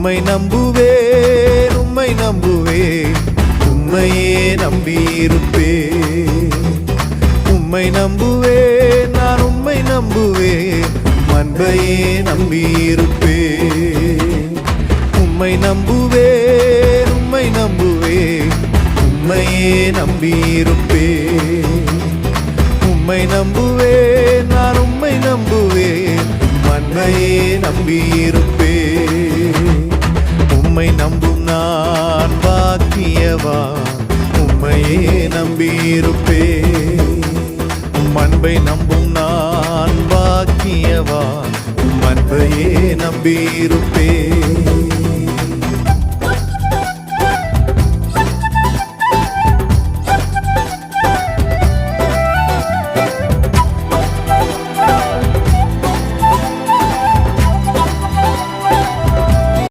உம்மை நம்புவேன், உம்மை நம்புவேன், உம்மையே நம்பியிருப்பேன். உம்மை நம்புவேன், நான் உம்மை நம்புவேன், அன்பையே நம்பியிருப்பேன். உம்மை நம்புவேன், உம்மை நம்புவேன், உம்மையே நம்பியிருப்பேன். உம்மை நம்புவேன், நான் உம்மை நம்புவேன், அன்பையே நம்பியிருப்பேன். உம்மை நம்பும் நான் பாக்கியவான், உம்மையே நம்பியிருப்பேன். அன்பை நம்பும் நான் பாக்கியவான், அன்பையே நம்பியிருப்பேன்.